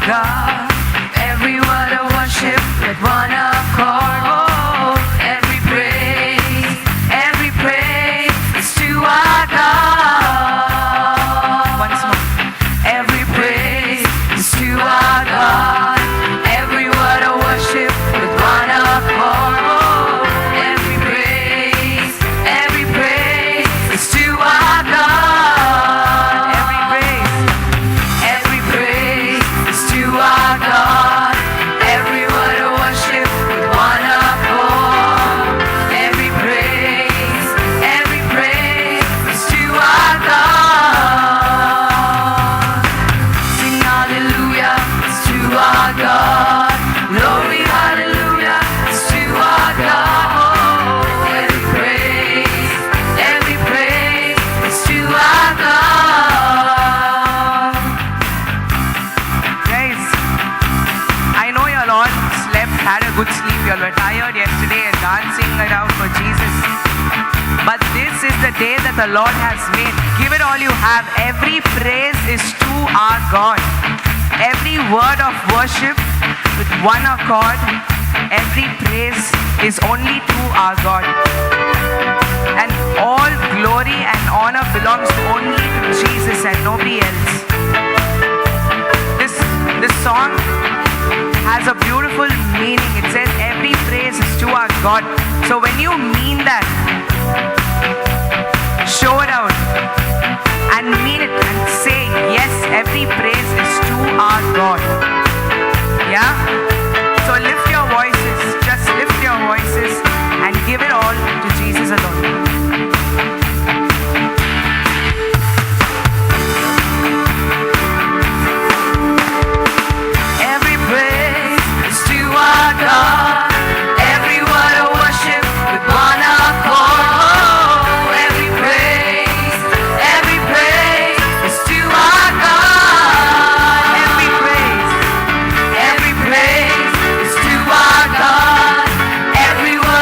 God. Every word of worship with one accord. Oh, every praise is to our God. Once more. Every praise is to our God. Every word of worship with one accord. Oh, every praise is to our God. Every praise is to our God. Every word of worship with one accord. Every praise is to our God. Sing hallelujah, it's to our God. Glory, hallelujah, it's to our God. Oh, every praise is to our God. Guys, I know you all slept, had a good sleep. You all were tired yesterday and dancing around for Jesus. But this is the day that the Lord has made. Give it all you have. Every praise is to our God. Every word of worship with one accord. Every praise is only to our God. And all glory and honor belongs only to Jesus and nobody else. This song has a beautiful meaning. It says every praise is to our God. So when you mean that, show it out and mean it and say, yes, every praise is to our God. Yeah? So lift your voices, just lift your voices and give it all to Jesus alone. Every praise is to our God. Every word of worship with one accord. Oh, every praise is to our God. Every praise is to our God. Every word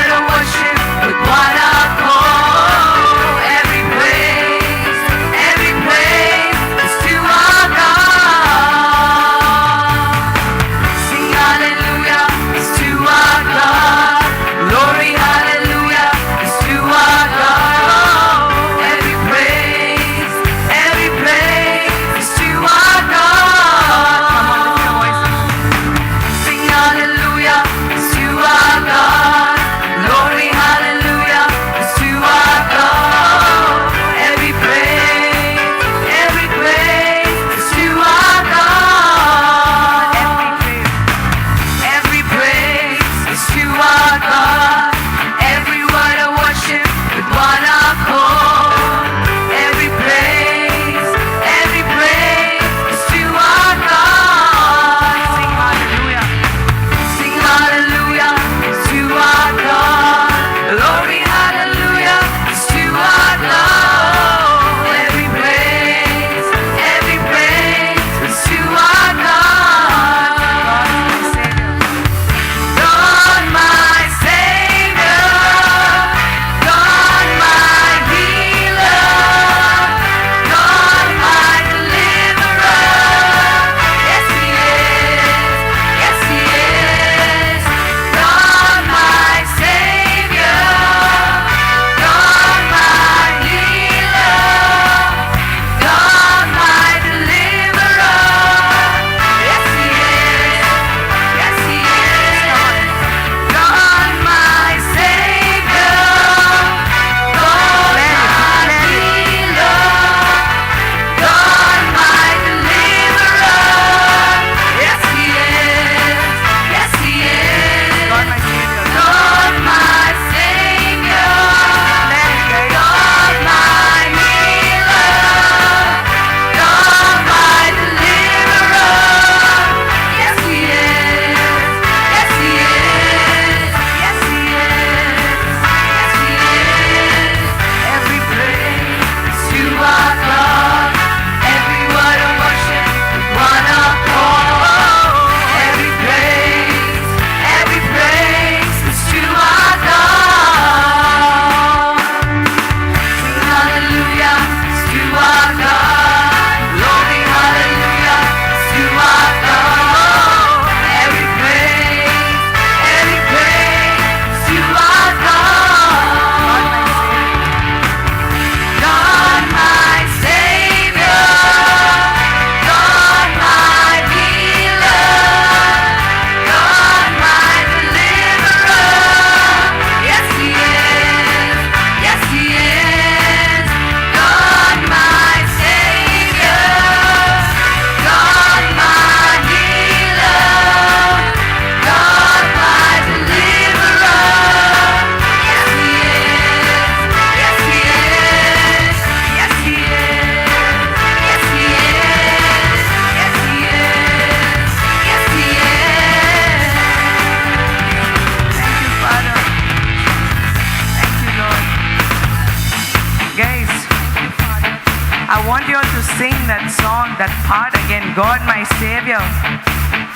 that song, that part again. God, my Savior.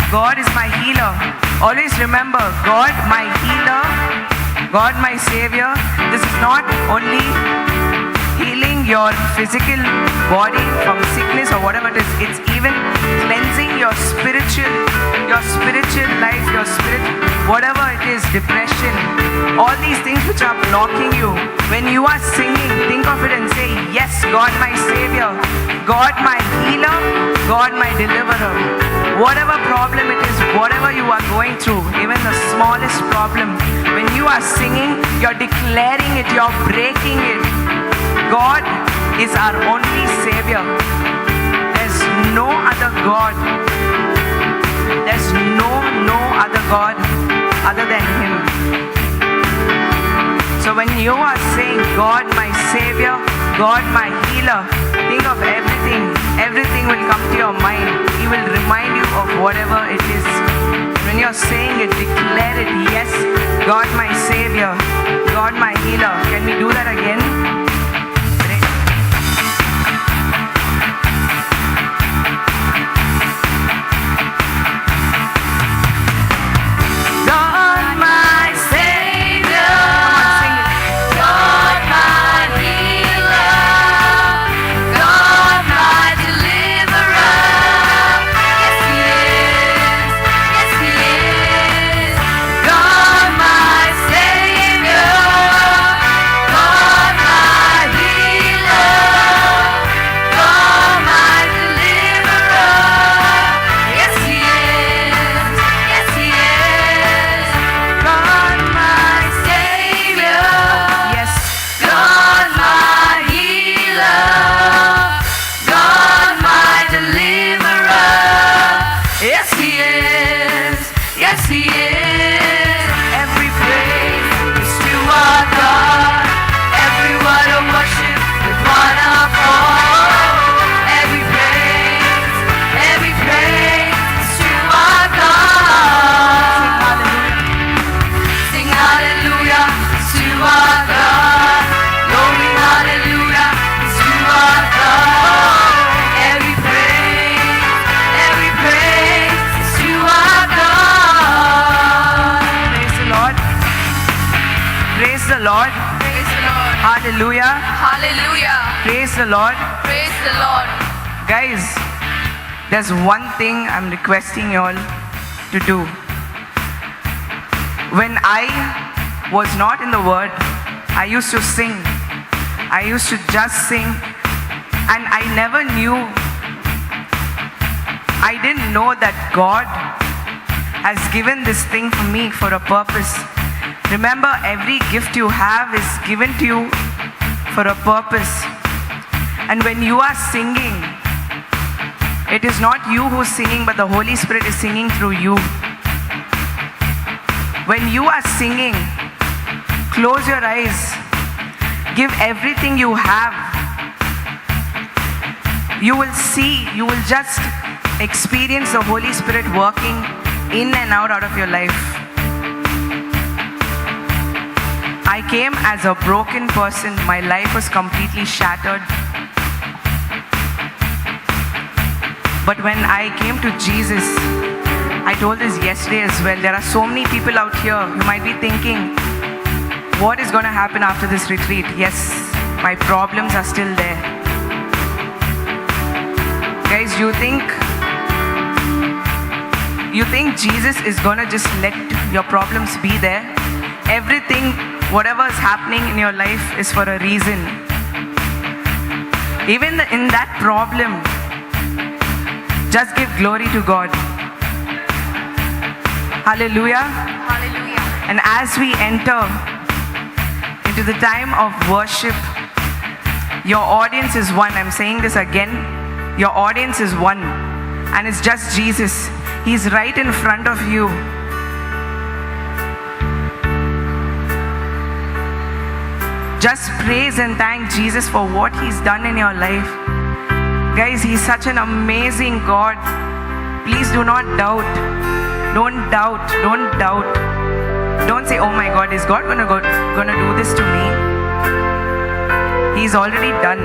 God is my healer. Always remember, God, my healer. God, my Savior. This is not only healing your physical body from sickness or whatever it is. It's even cleansing your spiritual life, your spirit, whatever it is, depression, all these things which are blocking you. When you are singing, think of it and say, yes, God my Savior, God my healer, God my deliverer. Whatever problem it is, whatever you are going through, even the smallest problem, when you are singing, you're declaring it, you're breaking it. God is our only Savior. There's no other God. There's no other God other than Him. So when you are saying, God my Savior, God my healer, think of everything. Everything will come to your mind. He will remind you of whatever it is. When you're saying it, declare it. Yes, God my Savior, God my healer. Can we do that again? Lord. Praise the Lord. Hallelujah. Hallelujah. Praise the Lord. Praise the Lord. Guys, there's one thing I'm requesting you all to do. When I was not in the Word, I used to sing. I used to just sing. And I never knew, I didn't know that God has given this thing for me for a purpose. Remember, every gift you have is given to you for a purpose. And when you are singing, it is not you who's singing, but the Holy Spirit is singing through you. When you are singing, close your eyes, give everything you have. You will see, you will just experience the Holy Spirit working in and out of your life. I came as a broken person. My life was completely shattered. But when I came to Jesus, I told this yesterday as well, there are so many people out here who might be thinking, what is going to happen after this retreat? Yes, my problems are still there. Guys, you think Jesus is going to just let your problems be there? Everything, whatever is happening in your life is for a reason. Even in that problem, just give glory to God. Hallelujah. Hallelujah. And as we enter into the time of worship, your audience is one. I'm saying this again. Your audience is one. And it's just Jesus. He's right in front of you. Just praise and thank Jesus for what He's done in your life. Guys, He's such an amazing God. Please do not doubt. Don't doubt. Don't doubt. Don't say, oh my God, is God gonna do this to me? He's already done.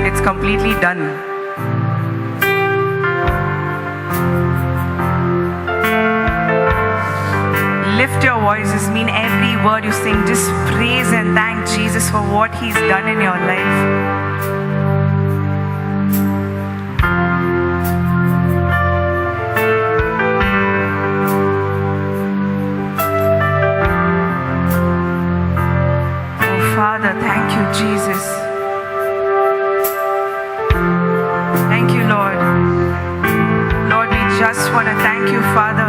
It's completely done. lift your voices, mean every word you sing. Just praise and thank Jesus for what He's done in your life. Father, thank you, Jesus. Thank you, Lord. Lord, we just want to thank you, Father.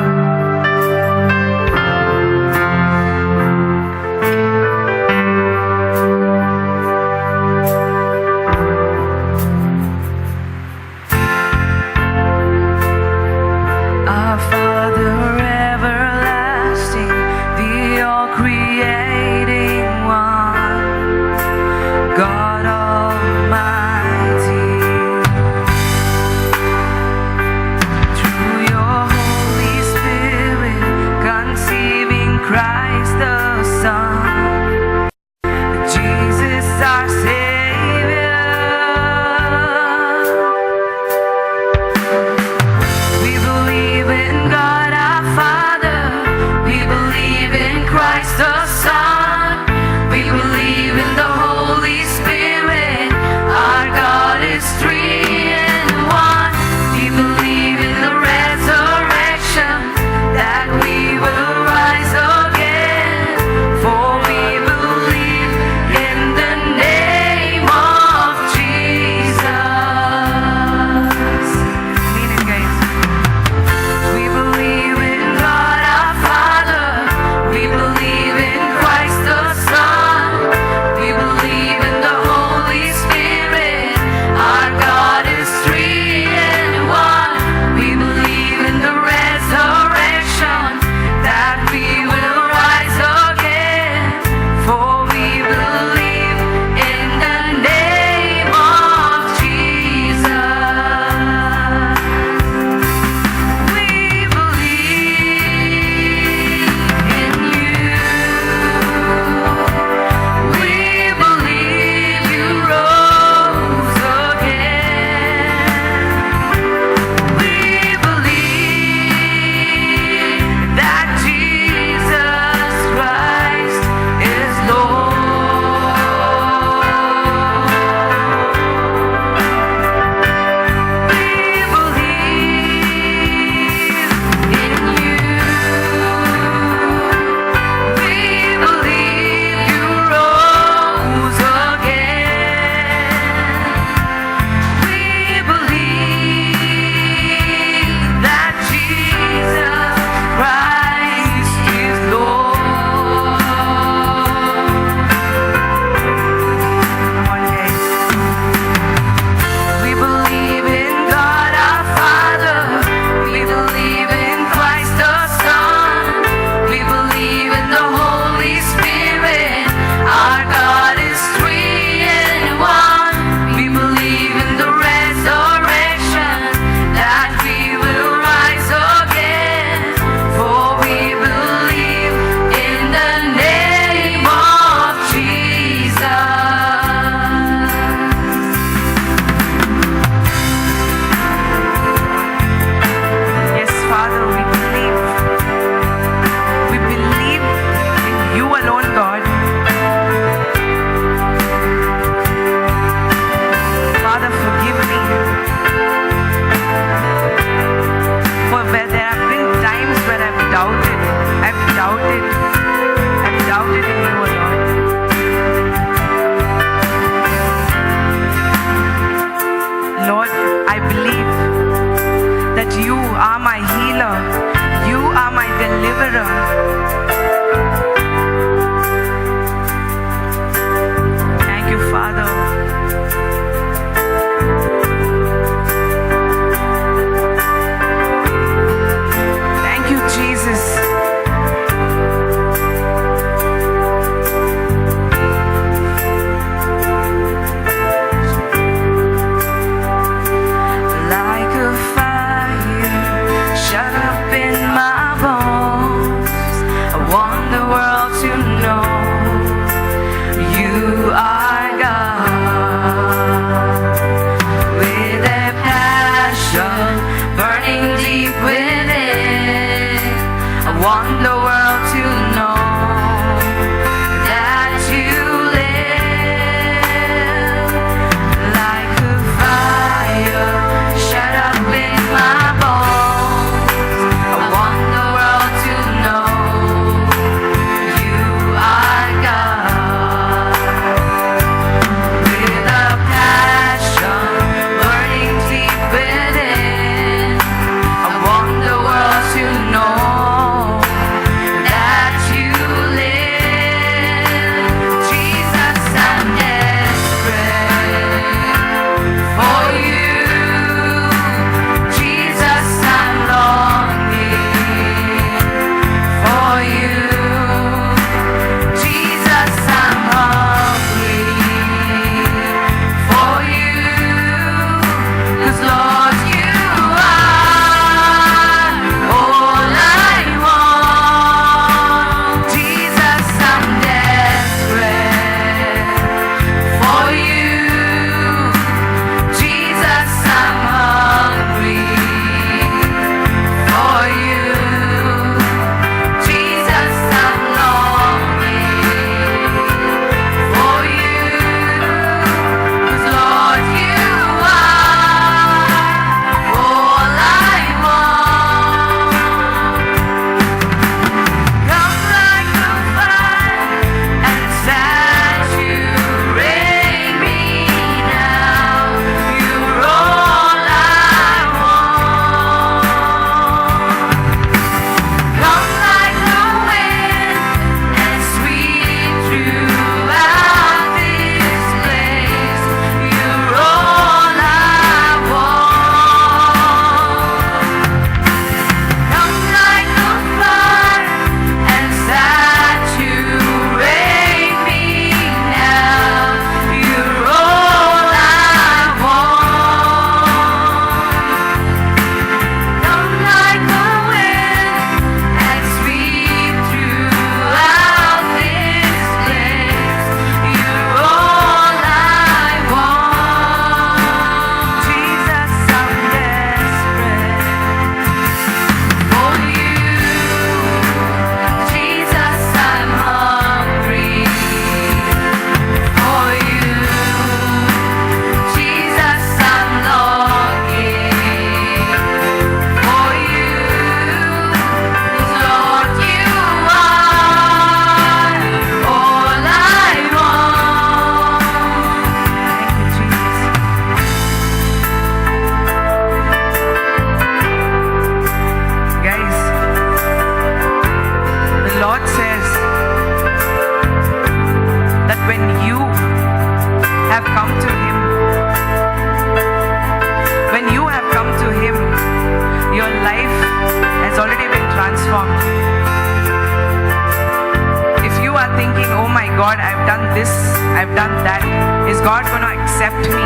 God, I've done this, I've done that. Is God going to accept me?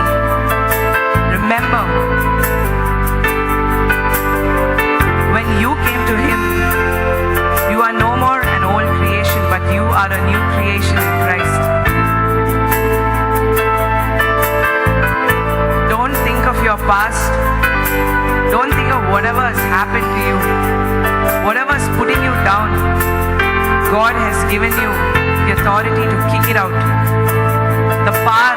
Remember, when you came to Him, you are no more an old creation, but you are a new creation in Christ. Don't think of your past. Don't think of whatever has happened to you, whatever's putting you down. God has given you the authority to kick it out. The power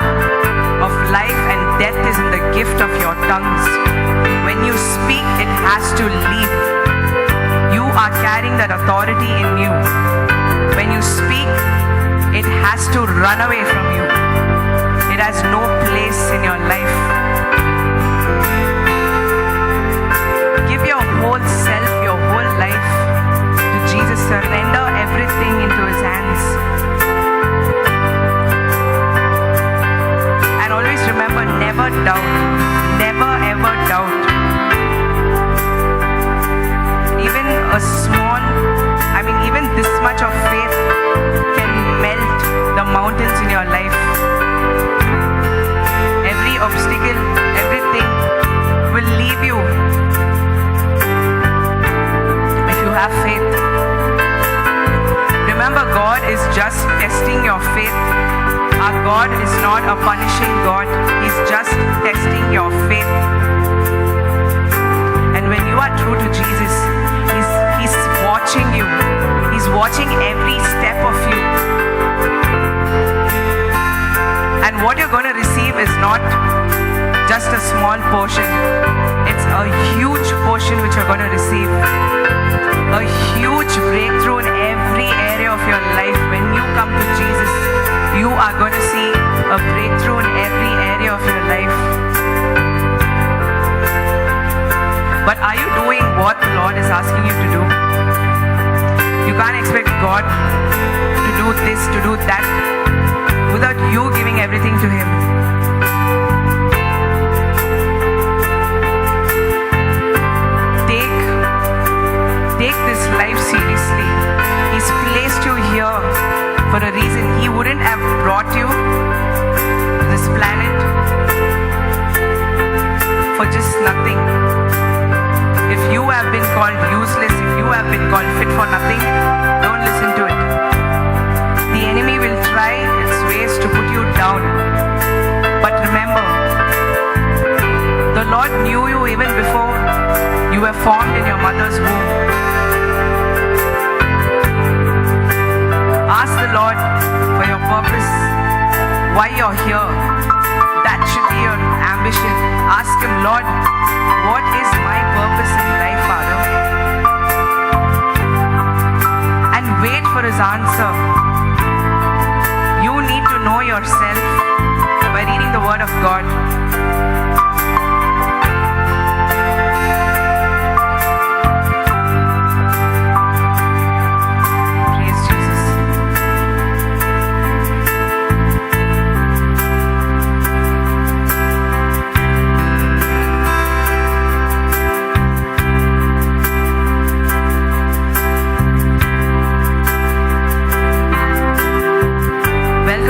of life and death is in the gift of your tongues. When you speak, it has to leave. You are carrying that authority in you. When you speak, it has to run away from you. It has no place in your life. Give your whole self, your whole life to Jesus. Surrender everything into His hands. And always remember, never doubt. Never ever doubt. Even a small, even this much of faith can melt the mountains in your life. Every obstacle, everything will leave you if you have faith. Remember, God is just testing your faith. Our God is not a punishing God. He's just testing your faith. And when you are true to Jesus, He's watching you. He's watching every step of you. And what you're going to receive is not just a small portion. It's a huge portion which you're going to receive. A huge breakthrough in every area of your life. When you come to Jesus, you are going to see a breakthrough in every area of your life. But are you doing what the Lord is asking you to do? You can't expect God to do this, to do that, without you giving everything to Him. Take this life seriously. He's placed you here for a reason. He wouldn't have brought you to this planet for just nothing. If you have been called useless, if you have been called fit for nothing, don't listen to it. The enemy will try its ways to put you down. But remember, the Lord knew you even before you were formed in your mother's womb. Ask the Lord for your purpose, why you're here. That should be your ambition. Ask Him, Lord, what is my purpose in life, Father? And wait for His answer. You need to know yourself by reading the Word of God.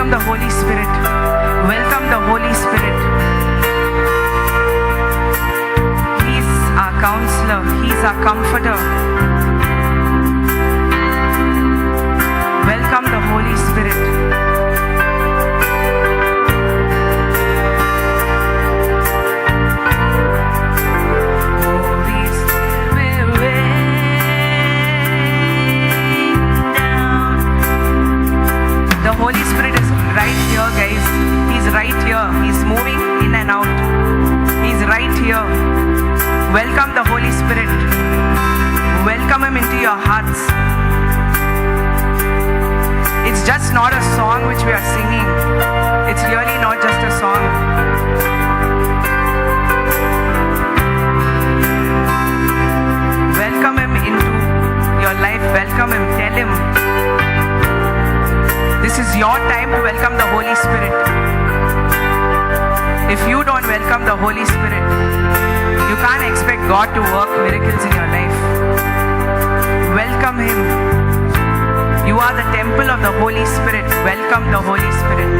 The Holy Spirit. Welcome the Holy Spirit. He's our counselor. He's our comforter. Welcome the Holy Spirit. The Holy Spirit is right here, guys. He's right here. He's moving in and out. He's right here. Welcome the Holy Spirit. Welcome Him into your hearts. It's just not a song which we are singing. It's really not just a song. Welcome Him into your life. Welcome Him. Tell Him. This is your time to welcome the Holy Spirit. If you don't welcome the Holy Spirit, you can't expect God to work miracles in your life. Welcome Him. You are the temple of the Holy Spirit. Welcome the Holy Spirit.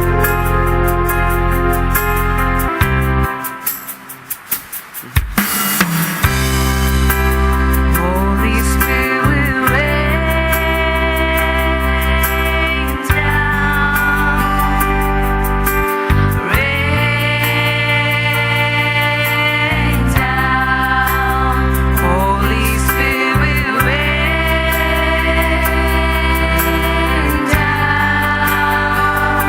Holy Spirit will rain down. Rain down. Holy Spirit will rain down.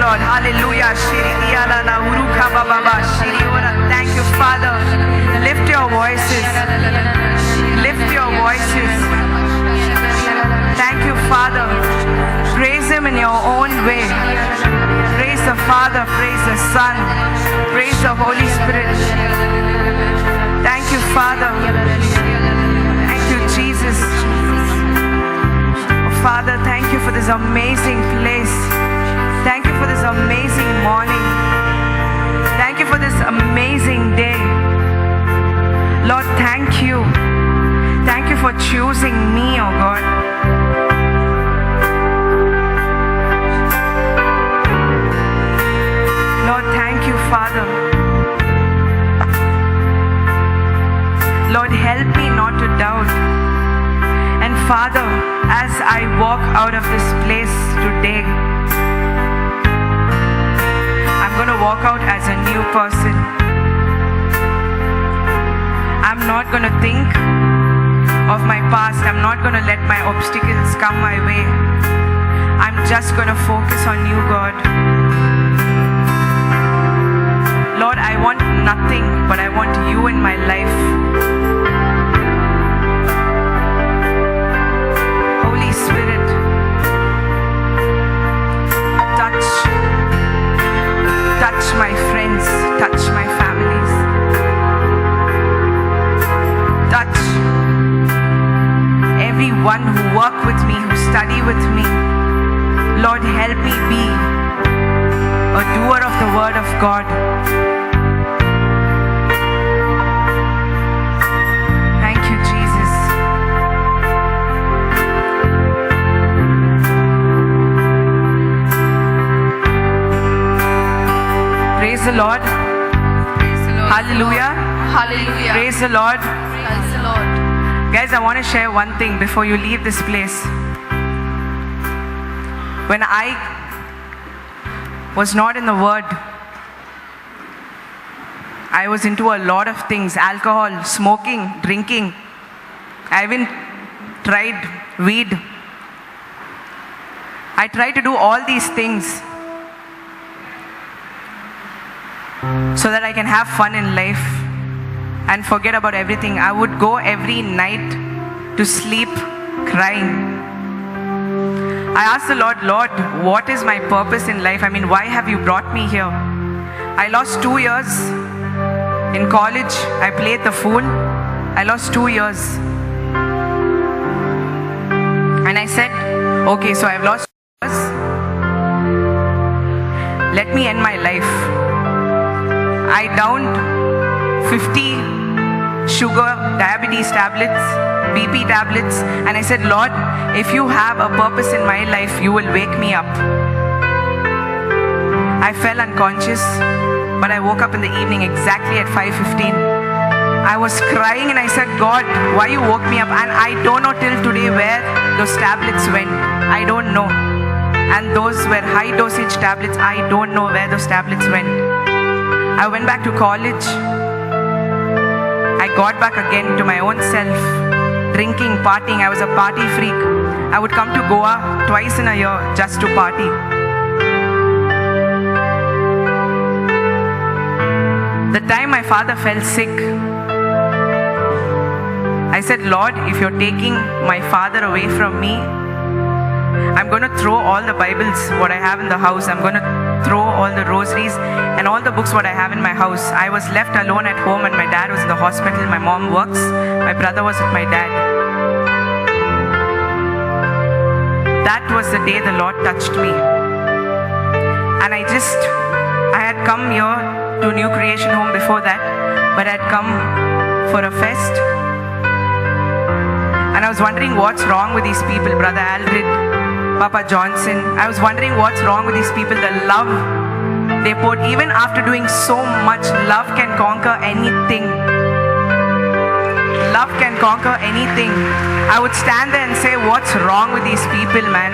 Lord. Hallelujah. Thank you, Father. Lift your voices. Lift your voices. Thank you, Father. Praise Him in your own way. Praise the Father. Praise the Son. Praise the Holy Spirit. Thank you, Father. Thank you, Jesus. Oh, Father, thank you for this amazing place. Thank you for this amazing morning. Thank you for this amazing day. Lord, thank you. Thank you for choosing me, oh God. Lord, thank you, Father. Lord, help me not to doubt. And Father, as I walk out of this place today, I'm going to walk out as a new person. I'm not going to think of my past. I'm not going to let my obstacles come my way. I'm just going to focus on you, God. Lord, I want nothing, but I want you in my life. Holy Spirit, touch my friends, touch my families, touch everyone who work with me, who study with me. Lord, help me be a doer of the word of God. Thank you, Jesus. Praise the Lord. Praise the Lord. Hallelujah. Hallelujah. Praise the Lord. Praise the Lord. Guys, I want to share one thing before you leave this place. When I was not in the Word, I was into a lot of things: alcohol, smoking, drinking. I even tried weed. I tried to do all these things so that I can have fun in life and forget about everything. I would go every night to sleep crying. I asked the Lord, Lord, what is my purpose in life? I mean, why have you brought me here? I lost 2 years in college. I played the fool. I lost 2 years. And I said, okay, so I've lost 2 years. Let me end my life. I downed 50 sugar, diabetes tablets, BP tablets, and I said, Lord, if you have a purpose in my life, you will wake me up. I fell unconscious, but I woke up in the evening exactly at 5:15. I was crying and I said, God, why you woke me up? And I don't know till today where those tablets went. I don't know. And those were high dosage tablets. I don't know where those tablets went. I went back to college. I got back again to my own self. Drinking, partying. I was a party freak. I would come to Goa twice in a year just to party. The time my father fell sick, I said, Lord, if you're taking my father away from me, I'm going to throw all the Bibles, what I have in the house. I'm going to throw all the rosaries and all the books what I have in my house. I was left alone at home and my dad was in the hospital. My mom works. My brother was with my dad. That was the day the Lord touched me. And I had come here to New Creation Home before that, but I had come for a fest. And I was wondering what's wrong with these people, Brother Aldred, Papa Johnson. I was wondering what's wrong with these people, the love they put. Even after doing so much, love can conquer anything. Love can conquer anything. I would stand there and say, what's wrong with these people, man?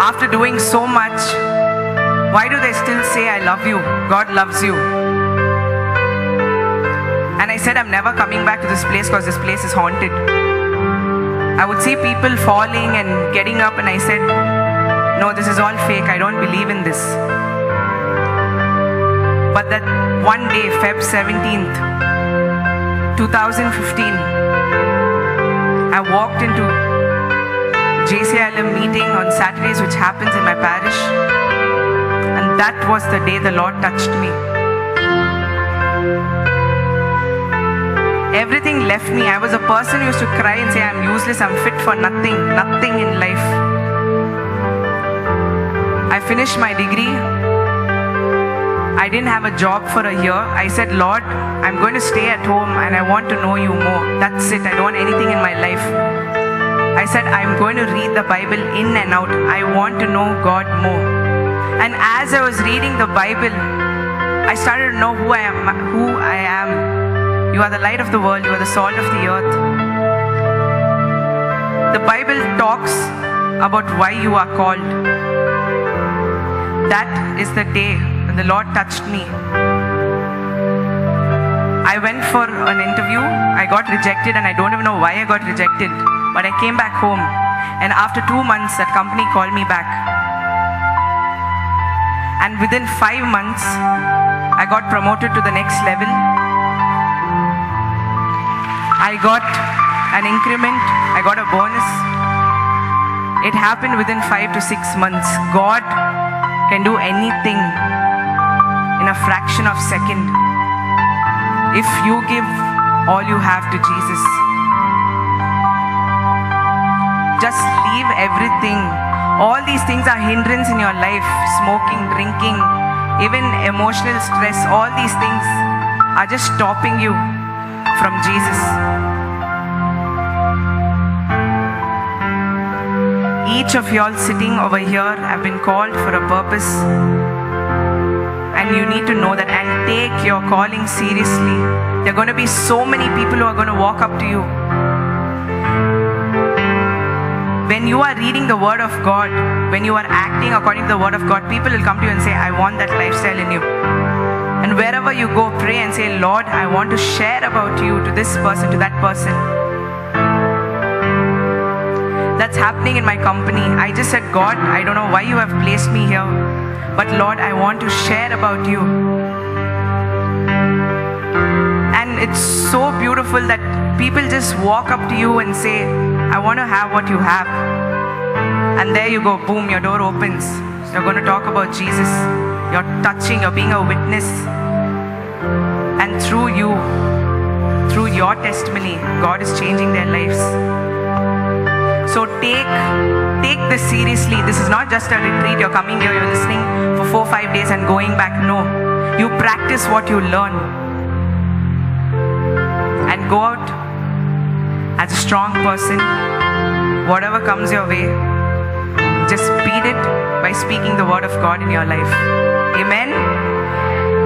After doing so much, why do they still say, I love you? God loves you. And I said, I'm never coming back to this place because this place is haunted. I would see people falling and getting up, and I said, no, this is all fake, I don't believe in this. But that one day, Feb 17th, 2015, I walked into JCILM meeting on Saturdays, which happens in my parish, and that was the day the Lord touched me. Everything left me. I was a person who used to cry and say, I'm useless, I'm fit for nothing in life. I finished my degree. I didn't have a job for a year. I said, Lord, I'm going to stay at home and I want to know you more. That's it. I don't want anything in my life. I said, I'm going to read the Bible in and out. I want to know God more. And as I was reading the Bible, I started to know who I am. You are the light of the world. You are the salt of the earth. The Bible talks about why you are called. That is the day when the Lord touched me. I went for an interview. I got rejected and I don't even know why I got rejected. But I came back home, and after 2 months, that company called me back. And within 5 months, I got promoted to the next level. I got an increment, I got a bonus. It happened within 5 to 6 months. God can do anything in a fraction of a second if you give all you have to Jesus. Just leave everything. All these things are hindrance in your life. Smoking, drinking, even emotional stress, all these things are just stopping you from Jesus. Each of y'all sitting over here have been called for a purpose, and you need to know that and take your calling seriously. There are going to be so many people who are going to walk up to you. When you are reading the Word of God, when you are acting according to the Word of God, people will come to you and say, I want that lifestyle in you. And wherever you go, pray and say, Lord, I want to share about you to this person, to that person. That's happening in my company. I just said, God, I don't know why you have placed me here, but Lord, I want to share about you. And it's so beautiful that people just walk up to you and say, I want to have what you have. And there you go, boom, your door opens. You're going to talk about Jesus. You're touching, you're being a witness. And through you, through your testimony, God is changing their lives. So take this seriously. This is not just a retreat. You're coming here, you're listening for 4-5 days and going back. No. You practice what you learn. And go out as a strong person. Whatever comes your way, just beat it by speaking the word of God in your life. Amen.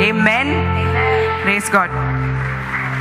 Amen. Praise God.